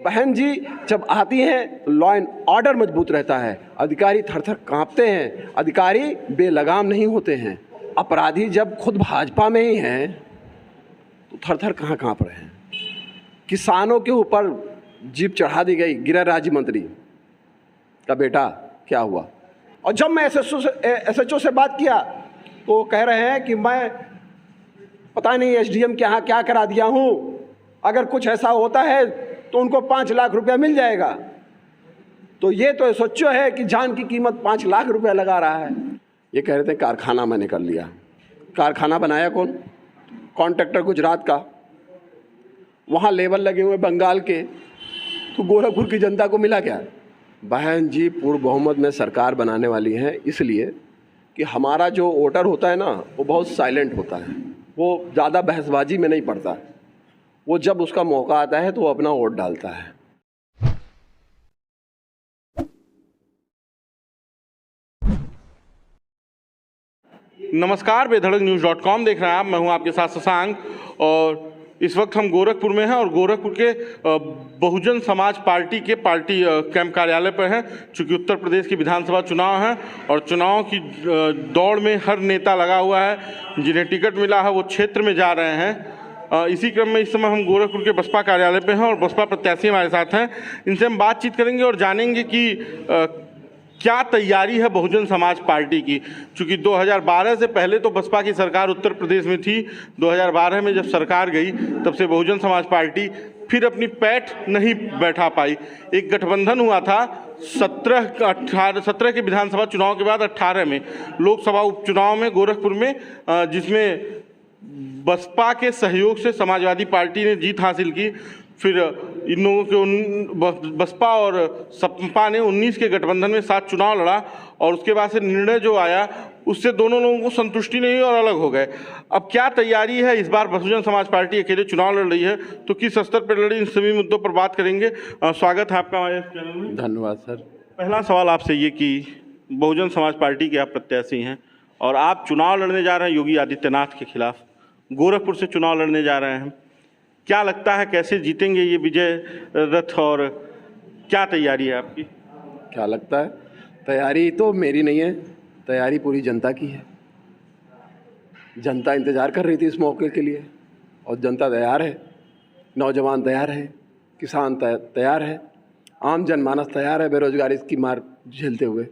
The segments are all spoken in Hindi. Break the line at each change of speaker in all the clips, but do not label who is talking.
बहन जी जब आती हैं तो लॉ एंड ऑर्डर मजबूत रहता है, अधिकारी थर थर कांपते हैं, अधिकारी बेलगाम नहीं होते हैं। अपराधी जब खुद भाजपा में ही हैं तो थर थर कहाँ कांप रहे हैं। किसानों के ऊपर जीप चढ़ा दी गई, गृह राज्य मंत्री का बेटा, क्या हुआ? और जब मैं SHO से बात किया तो वो कह रहे हैं कि मैं पता नहीं SDM के यहाँ क्या करा दिया हूँ, अगर कुछ ऐसा होता है तो उनको 5 लाख रुपया मिल जाएगा। तो ये तो SHO है कि जान की कीमत 5 लाख रुपया लगा रहा है। ये कह रहे थे कारखाना मैंने कर लिया। कारखाना बनाया कौन? कॉन्ट्रैक्टर गुजरात का, वहाँ लेबर लगे हुए बंगाल के, तो गोरखपुर की जनता को मिला क्या? बहन जी पूर्ण बहुमत में सरकार बनाने वाली है, इसलिए कि हमारा जो वोटर होता है ना वो बहुत साइलेंट होता है, वो ज़्यादा बहसबाजी में नहीं पड़ता। वो जब उसका मौका आता है तो वो अपना वोट डालता है।
नमस्कार, बेधड़क न्यूज़.com देख रहे हैं आप। मैं हूं आपके साथ शशांक और इस वक्त हम गोरखपुर में हैं और गोरखपुर के बहुजन समाज पार्टी के पार्टी कैंप कार्यालय पर हैं। चूँकि उत्तर प्रदेश की विधानसभा चुनाव हैं और चुनाव की दौड़ में हर नेता लगा हुआ है, जिन्हें टिकट मिला है वो क्षेत्र में जा रहे हैं। इसी क्रम में इस समय हम गोरखपुर के बसपा कार्यालय पे हैं और बसपा प्रत्याशी हमारे साथ हैं। इनसे हम बातचीत करेंगे और जानेंगे कि क्या तैयारी है बहुजन समाज पार्टी की। चूँकि 2012 से पहले तो बसपा की सरकार उत्तर प्रदेश में थी, 2012 में जब सरकार गई तब से बहुजन समाज पार्टी फिर अपनी पैठ नहीं बैठा पाई। एक गठबंधन हुआ था 17 के विधानसभा चुनाव के बाद 18 में लोकसभा उपचुनाव में गोरखपुर में, जिसमें बसपा के सहयोग से समाजवादी पार्टी ने जीत हासिल की। फिर इन लोगों के बसपा और सपा ने 19 के गठबंधन में 7 चुनाव लड़ा और उसके बाद से निर्णय जो आया उससे दोनों लोगों को संतुष्टि नहीं हुई और अलग हो गए। अब क्या तैयारी है? इस बार बहुजन समाज पार्टी अकेले चुनाव लड़ रही है तो किस स्तर पर लड़ी, इन सभी मुद्दों पर बात करेंगे। स्वागत है आपका हमारे चैनल में।
धन्यवाद सर।
पहला सवाल आपसे ये कि बहुजन समाज पार्टी के आप प्रत्याशी हैं और आप चुनाव लड़ने जा रहे हैं योगी आदित्यनाथ के खिलाफ, गोरखपुर से चुनाव लड़ने जा रहे हैं। क्या लगता है कैसे जीतेंगे ये विजय रथ और क्या तैयारी है आपकी?
क्या लगता है? तैयारी तो मेरी नहीं है, तैयारी पूरी जनता की है। जनता इंतज़ार कर रही थी इस मौके के लिए और जनता तैयार है। नौजवान तैयार है, किसान तैयार है, आम जनमानस तैयार है बेरोजगारी की मार झेलते हुए।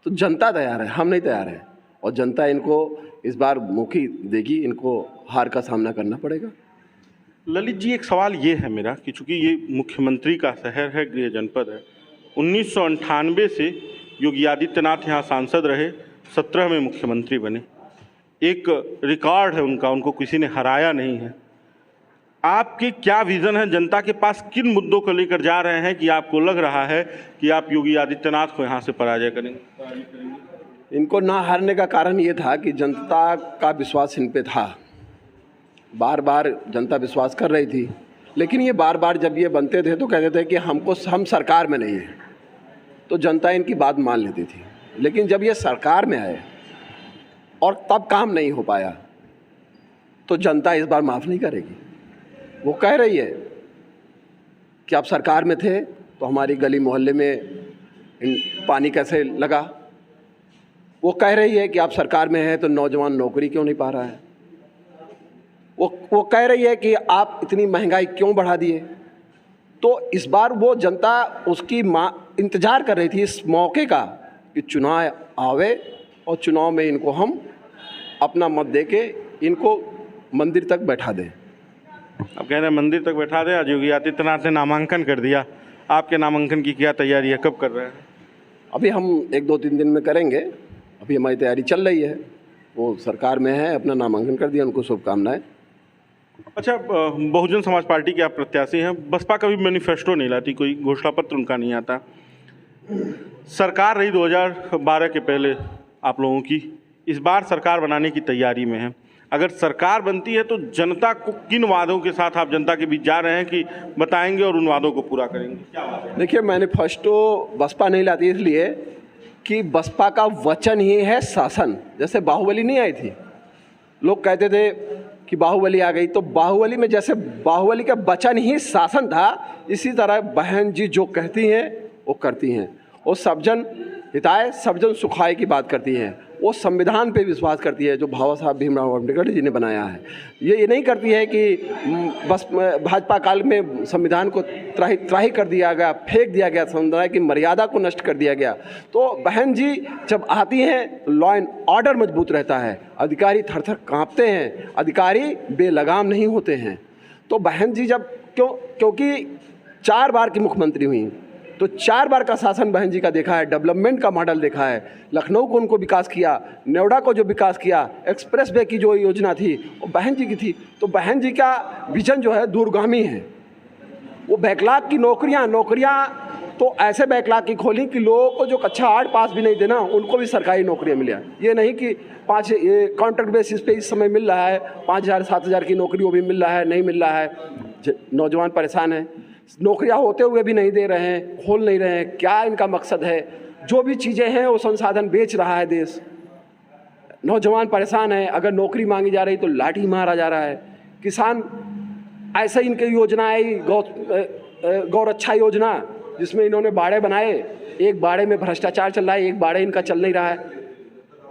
तो जनता तैयार है, हम नहीं तैयार हैं और जनता इनको इस बार मौके देगी, इनको हार का सामना करना पड़ेगा।
ललित जी, एक सवाल ये है मेरा कि चूँकि ये मुख्यमंत्री का शहर है, गृह जनपद है, 1998 से योगी आदित्यनाथ यहाँ सांसद रहे, 17 में मुख्यमंत्री बने। एक रिकॉर्ड है उनका, उनको किसी ने हराया नहीं है। आपके क्या विज़न है? जनता के पास किन मुद्दों को लेकर जा रहे हैं कि आपको लग रहा है कि आप योगी आदित्यनाथ को यहाँ से पराजय करेंगे?
इनको ना हारने का कारण ये था कि जनता का विश्वास इन पे था। बार बार जनता विश्वास कर रही थी, लेकिन ये बार बार जब ये बनते थे तो कहते थे कि हम सरकार में नहीं हैं, तो जनता इनकी बात मान लेती थी। लेकिन जब ये सरकार में आए और तब काम नहीं हो पाया तो जनता इस बार माफ़ नहीं करेगी। वो कह रही है कि आप सरकार में थे तो हमारी गली मोहल्ले में पानी कैसे लगा। वो कह रही है कि आप सरकार में हैं तो नौजवान नौकरी क्यों नहीं पा रहा है। वो कह रही है कि आप इतनी महंगाई क्यों बढ़ा दिए। तो इस बार वो जनता उसकी इंतज़ार कर रही थी इस मौके का कि चुनाव आवे और चुनाव में इनको हम अपना मत दे के इनको मंदिर तक बैठा दें।
अब कह रहे हैं मंदिर तक बैठा दें। आज योगी आदित्यनाथ ने नामांकन कर दिया, आपके नामांकन की क्या तैयारी है, कब कर रहे हैं?
अभी हम 1-2-3 दिन में करेंगे। अभी हमारी तैयारी चल रही है। वो सरकार में है, अपना नामांकन कर दिया, उनको शुभकामनाएं।
अच्छा, बहुजन समाज पार्टी के आप प्रत्याशी हैं। बसपा कभी मैनिफेस्टो नहीं लाती, कोई घोषणा पत्र उनका नहीं आता। सरकार रही 2012 के पहले आप लोगों की, इस बार सरकार बनाने की तैयारी में है। अगर सरकार बनती है तो जनता को किन वादों के साथ आप जनता के बीच जा रहे हैं कि बताएंगे और उन वादों को पूरा करेंगे? क्या बात है?
देखिए, मैनिफेस्टो बसपा नहीं लाती इसलिए कि बसपा का वचन ही है शासन। जैसे बाहुबली नहीं आई थी, लोग कहते थे कि बाहुबली आ गई, तो बाहुबली में जैसे बाहुबली का वचन ही शासन था, इसी तरह बहन जी जो कहती हैं वो करती हैं। वो सबजन हिताय सबजन सुखाय की बात करती हैं। वो संविधान पे विश्वास करती है जो बाबा साहब भीमराव अम्बेडकर जी ने बनाया है। ये नहीं करती है कि बस भाजपा काल में संविधान को त्राही कर दिया गया, फेंक दिया गया, समुदाय की मर्यादा को नष्ट कर दिया गया। तो बहन जी जब आती हैं लॉ एंड ऑर्डर मजबूत रहता है, अधिकारी थर थर काँपते हैं, अधिकारी बेलगाम नहीं होते हैं। तो बहन जी जब क्योंकि 4 बार की मुख्यमंत्री हुई, तो 4 बार का शासन बहन जी का देखा है, डेवलपमेंट का मॉडल देखा है। लखनऊ को उनको विकास किया, नोएडा को जो विकास किया, एक्सप्रेस वे की जो योजना थी वो बहन जी की थी। तो बहन जी का विजन जो है दूरगामी है। वो बैकलॉग की नौकरियां तो ऐसे बैकलॉग की खोली कि लोगों को जो कक्षा 8 पास भी नहीं देना उनको भी सरकारी नौकरियां मिला। ये नहीं कि ये कॉन्ट्रैक्ट बेसिस पे इस समय मिल रहा है, 5,000 7,000 की नौकरी वो भी मिल रहा है, नहीं मिल रहा है। नौजवान परेशान हैं, नौकरियां होते हुए भी नहीं दे रहे हैं, खोल नहीं रहे हैं। क्या इनका मकसद है? जो भी चीज़ें हैं वो संसाधन बेच रहा है देश। नौजवान परेशान है, अगर नौकरी मांगी जा रही तो लाठी मारा जा रहा है। किसान ऐसे इनकी योजना आई, गौरक्षा योजना, जिसमें इन्होंने बाड़े बनाए। एक बाड़े में भ्रष्टाचार चल रहा है, एक बाड़े इनका चल नहीं रहा है।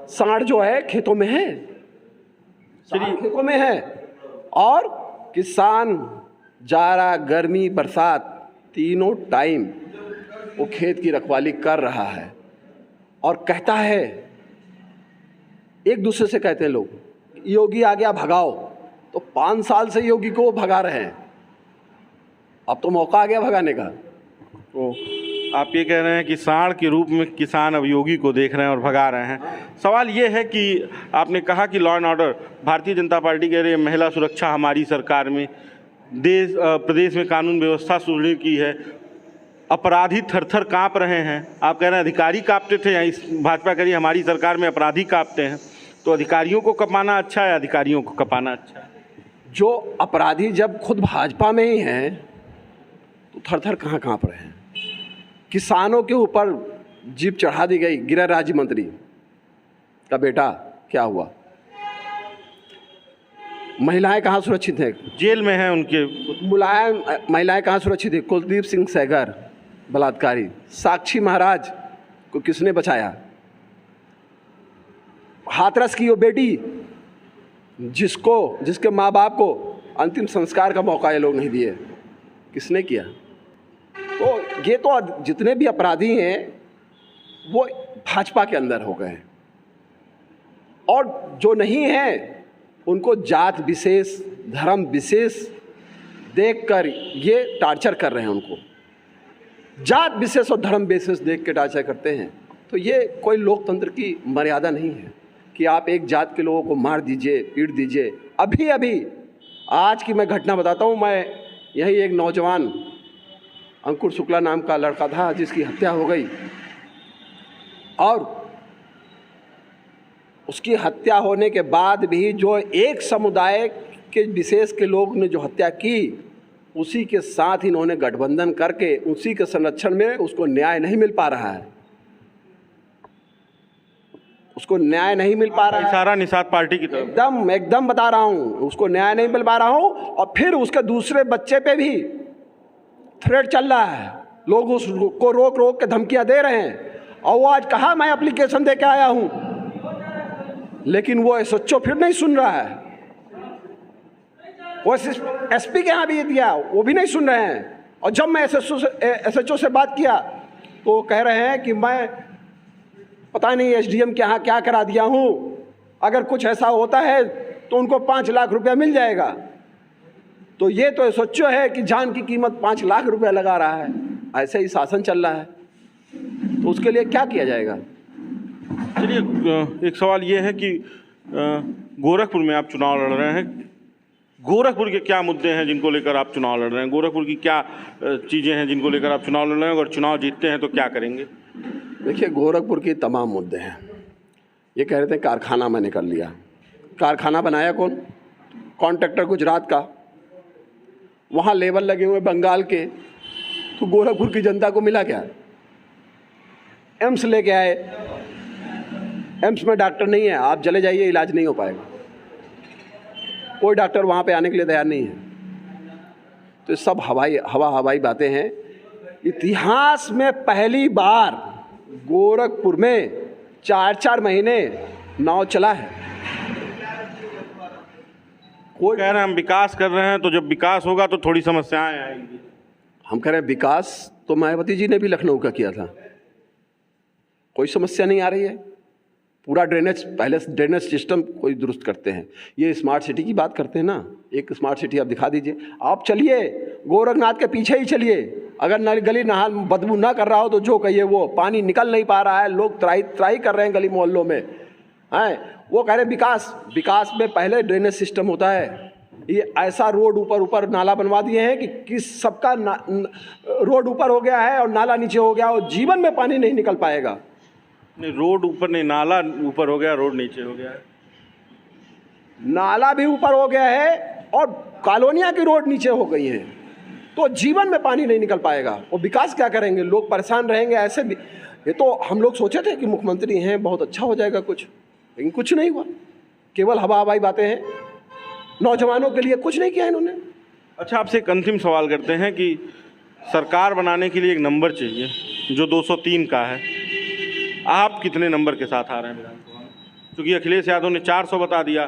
सांड जो है खेतों में है, खेतों में है, और किसान जाड़ा गर्मी बरसात तीनों टाइम वो खेत की रखवाली कर रहा है। और कहता है, एक दूसरे से कहते हैं लोग, योगी आ गया भगाओ, तो 5 साल से योगी को भगा रहे हैं, अब तो मौका आ गया भगाने का।
तो आप ये कह रहे हैं कि सांड के रूप में किसान अब योगी को देख रहे हैं और भगा रहे हैं। सवाल ये है कि आपने कहा कि law and order, Bharatiya Janata party कह रही है महिला सुरक्षा हमारी सरकार में, प्रदेश में कानून व्यवस्था सुदृढ़ की है, अपराधी थर थर काँप रहे हैं। आप कह रहे हैं अधिकारी काँपते थे, या इस भाजपा कह रही है हमारी सरकार में अपराधी काँपते हैं। तो अधिकारियों को कपाना अच्छा है, अधिकारियों को कपाना अच्छा है?
जो अपराधी जब खुद भाजपा में ही हैं तो थर थर कहाँ काँप रहे हैं। किसानों के ऊपर जीप चढ़ा दी गई, गृह राज्य मंत्री का बेटा, क्या हुआ? महिलाएं कहाँ सुरक्षित हैं?
जेल में हैं उनके।
मुलायम महिलाएं कहाँ सुरक्षित हैं? कुलदीप सिंह सेंगर बलात्कारी, साक्षी महाराज को किसने बचाया? हाथरस की वो बेटी जिसके माँ बाप को अंतिम संस्कार का मौका ये लोग नहीं दिए, किसने किया? तो ये तो जितने भी अपराधी हैं वो भाजपा के अंदर हो गए, और जो नहीं हैं उनको जात विशेष, धर्म विशेष देखकर ये टार्चर कर रहे हैं। उनको जात विशेष और धर्म विशेष देख के टार्चर करते हैं। तो ये कोई लोकतंत्र की मर्यादा नहीं है कि आप एक जात के लोगों को मार दीजिए, पीट दीजिए। अभी आज की मैं घटना बताता हूँ। मैं यही एक नौजवान अंकुर शुक्ला नाम का लड़का था जिसकी हत्या हो गई, और उसकी हत्या होने के बाद भी जो एक समुदाय के विशेष के लोग ने जो हत्या की, उसी के साथ इन्होंने गठबंधन करके उसी के संरक्षण में उसको न्याय नहीं मिल पा रहा है। उसको न्याय नहीं मिल पा रहा है,
सारा निषाद पार्टी की तरफ
एकदम बता रहा हूँ, उसको न्याय नहीं मिल पा रहा हूँ। और फिर उसके दूसरे बच्चे पे भी थ्रेट चल रहा है, लोग उसको रोक के धमकियाँ दे रहे हैं। और वो आज कहा मैं एप्लीकेशन दे के आया हूँ, लेकिन वो एसएचओ फिर नहीं सुन रहा है। वो एसपी के यहाँ भी दिया, वो भी नहीं सुन रहे हैं। और जब मैं एसएचओ से बात किया तो वो कह रहे हैं कि मैं पता नहीं एसडीएम के यहाँ क्या करा दिया हूँ, अगर कुछ ऐसा होता है तो उनको 5 लाख रुपया मिल जाएगा। तो ये तो एसएचओ है कि जान की कीमत 5 लाख रुपया लगा रहा है। ऐसे ही शासन चल रहा है, तो उसके लिए क्या किया जाएगा?
चलिए, एक सवाल ये है कि गोरखपुर में आप चुनाव लड़ रहे हैं, गोरखपुर के क्या मुद्दे हैं जिनको लेकर आप चुनाव लड़ रहे हैं? गोरखपुर की क्या चीज़ें हैं जिनको लेकर आप चुनाव लड़ रहे हैं? अगर चुनाव जीतते हैं तो क्या करेंगे?
देखिए, गोरखपुर के तमाम मुद्दे हैं। ये कह रहे थे कारखाना मैंने कर लिया। कारखाना बनाया कौन? कॉन्ट्रैक्टर गुजरात का। वहाँ लेबर लगे हुए बंगाल के, तो गोरखपुर की जनता को मिला क्या? एम्स लेके आए, एम्स में डॉक्टर नहीं है, आप चले जाइए, इलाज नहीं हो पाएगा। कोई डॉक्टर वहाँ पे आने के लिए तैयार नहीं है। तो सब हवाई बातें हैं। इतिहास में पहली बार गोरखपुर में 4-4 महीने नाव चला है।
कोई कह रहे हैं हम विकास कर रहे हैं, तो जब विकास होगा तो थोड़ी समस्याएं आएंगी।
हम कह रहे हैं विकास तो मायावती जी ने भी लखनऊ का किया था, कोई समस्या नहीं आ रही है। पूरा ड्रेनेज सिस्टम कोई दुरुस्त करते हैं। ये स्मार्ट सिटी की बात करते हैं ना, एक स्मार्ट सिटी आप दिखा दीजिए। आप चलिए गोरखनाथ के पीछे ही चलिए, अगर गली नहाल बदबू ना कर रहा हो तो जो कहिए वो, पानी निकल नहीं पा रहा है, लोग त्राही कर रहे हैं गली मोहल्लों में हैं। वो कह रहे हैं विकास में पहले ड्रेनेज सिस्टम होता है। ये ऐसा रोड ऊपर नाला बनवा दिए हैं कि सबका रोड ऊपर हो गया है और नाला नीचे हो गया, और जीवन में पानी नहीं निकल पाएगा।
नहीं, रोड ऊपर नहीं, नाला ऊपर हो गया, रोड नीचे हो गया है।
नाला भी ऊपर हो गया है और कॉलोनियाँ की रोड नीचे हो गई हैं, तो जीवन में पानी नहीं निकल पाएगा। और विकास क्या करेंगे, लोग परेशान रहेंगे ऐसे भी। ये तो हम लोग सोचे थे कि मुख्यमंत्री हैं, बहुत अच्छा हो जाएगा कुछ, लेकिन कुछ नहीं हुआ। केवल हवाई बातें हैं, नौजवानों के लिए कुछ नहीं किया इन्होंने।
अच्छा, आपसे एक अंतिम सवाल करते हैं कि सरकार बनाने के लिए एक नंबर चाहिए जो 203 का है। आप कितने नंबर के साथ आ रहे हैं विधानसभा में? क्योंकि अखिलेश यादव ने 400 बता दिया,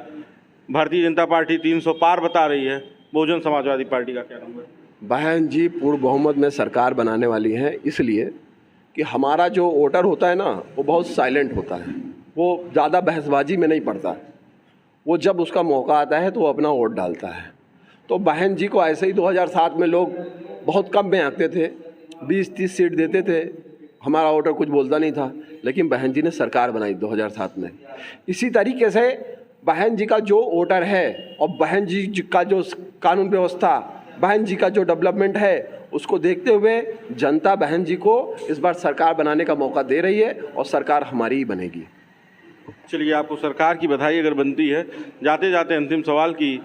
भारतीय जनता पार्टी 300 पार बता रही है, बहुजन समाजवादी पार्टी का क्या नंबर?
बहन जी पूर्ण बहुमत में सरकार बनाने वाली है, इसलिए कि हमारा जो वोटर होता है ना वो बहुत साइलेंट होता है, वो ज़्यादा बहसबाजी में नहीं पड़ता। वो जब उसका मौका आता है तो वो अपना वोट डालता है। तो बहन जी को ऐसे ही 2007 में लोग बहुत कम में आते थे, 20-30 सीट देते थे, हमारा वोटर कुछ बोलता नहीं था, लेकिन बहन जी ने सरकार बनाई 2007 में। इसी तरीके से बहन जी का जो वोटर है और बहन जी का जो कानून व्यवस्था, बहन जी का जो डेवलपमेंट है, उसको देखते हुए जनता बहन जी को इस बार सरकार बनाने का मौका दे रही है और सरकार हमारी ही बनेगी।
चलिए, आपको सरकार की बधाई अगर बनती है। जाते जाते अंतिम सवाल की,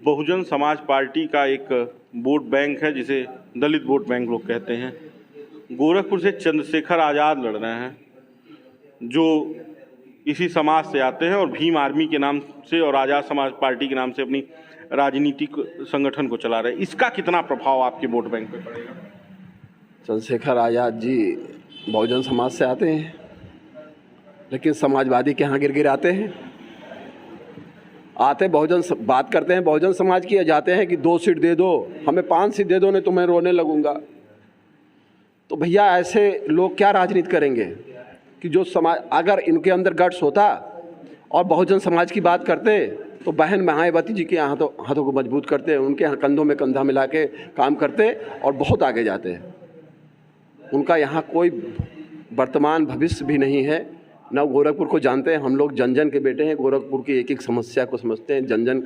बहुजन समाज पार्टी का एक वोट बैंक है जिसे दलित वोट बैंक लोग कहते हैं। गोरखपुर से चंद्रशेखर आज़ाद लड़ रहे हैं जो इसी समाज से आते हैं और भीम आर्मी के नाम से और आज़ाद समाज पार्टी के नाम से अपनी राजनीतिक संगठन को चला रहे हैं। इसका कितना प्रभाव आपके वोट बैंक पे पड़ेगा?
चंद्रशेखर आज़ाद जी बहुजन समाज से आते हैं, लेकिन समाजवादी के यहाँ गिर आते हैं। आते बहुजन बात करते हैं बहुजन समाज की, जाते हैं कि 2 सीट दे दो, हमें 5 सीट दे दो, नहीं तो मैं रोने लगूंगा। तो भैया ऐसे लोग क्या राजनीति करेंगे कि जो समाज, अगर इनके अंदर गट्स होता और बहुजन समाज की बात करते तो बहन मायावती जी के हाथों को मजबूत करते, उनके यहाँ कंधों में कंधा मिला के काम करते और बहुत आगे जाते हैं। उनका यहाँ कोई वर्तमान भविष्य भी नहीं है, न गोरखपुर को जानते हैं। हम लोग जन जन के बेटे हैं, गोरखपुर की एक एक समस्या को समझते हैं, जन जन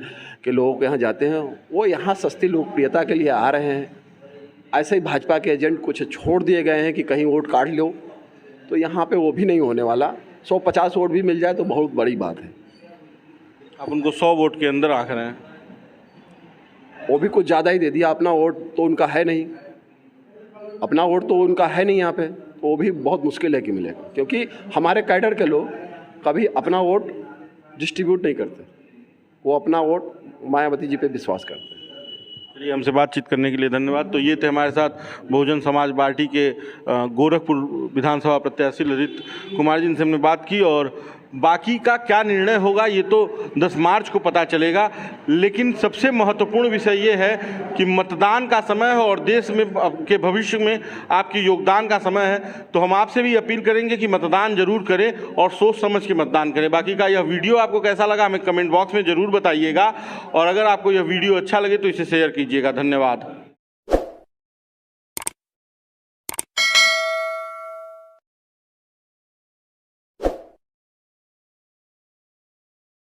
के लोगों के यहाँ जाते हैं। वो यहाँ सस्ती लोकप्रियता के लिए आ रहे हैं। ऐसे ही भाजपा के एजेंट कुछ छोड़ दिए गए हैं कि कहीं वोट काट लो, तो यहाँ पे वो भी नहीं होने वाला। 150 वोट भी मिल जाए तो बहुत बड़ी बात है।
आप उनको 100 वोट के अंदर आंक रहे हैं।
वो भी कुछ ज़्यादा ही दे दिया। अपना वोट तो उनका है नहीं, अपना वोट तो उनका है नहीं यहाँ पे, तो वो भी बहुत मुश्किल है कि मिलेगा, क्योंकि हमारे कैडर के लोग कभी अपना वोट डिस्ट्रीब्यूट नहीं करते, वो अपना वोट मायावती जी पे विश्वास करते हैं।
चलिए, हमसे बातचीत करने के लिए धन्यवाद। तो ये थे हमारे साथ बहुजन समाज पार्टी के गोरखपुर विधानसभा प्रत्याशी ललित कुमार जी, जिनसे हमने बात की। और बाकी का क्या निर्णय होगा ये तो 10 मार्च को पता चलेगा, लेकिन सबसे महत्वपूर्ण विषय ये है कि मतदान का समय है और देश में के भविष्य में आपके योगदान का समय है। तो हम आपसे भी अपील करेंगे कि मतदान जरूर करें और सोच समझ के मतदान करें। बाकी का यह वीडियो आपको कैसा लगा हमें कमेंट बॉक्स में ज़रूर बताइएगा, और अगर आपको यह वीडियो अच्छा लगे तो इसे शेयर कीजिएगा। धन्यवाद।